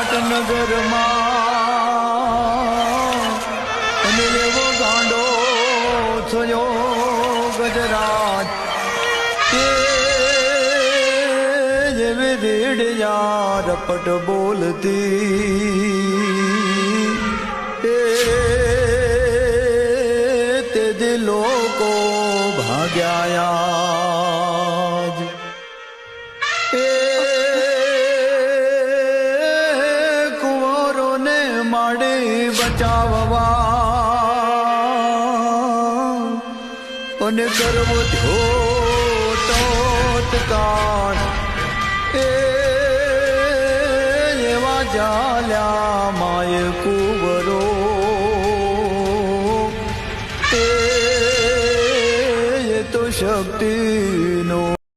પાટનગરમાં અને એવો ગાંડો થયો ગજરાજ કે જેવી રેડિયા રપટ બોલતી તે લોકો ભાગ્યા કુંવરોને માડી બચાવવા અને કરવો ધ્યો તો કાળ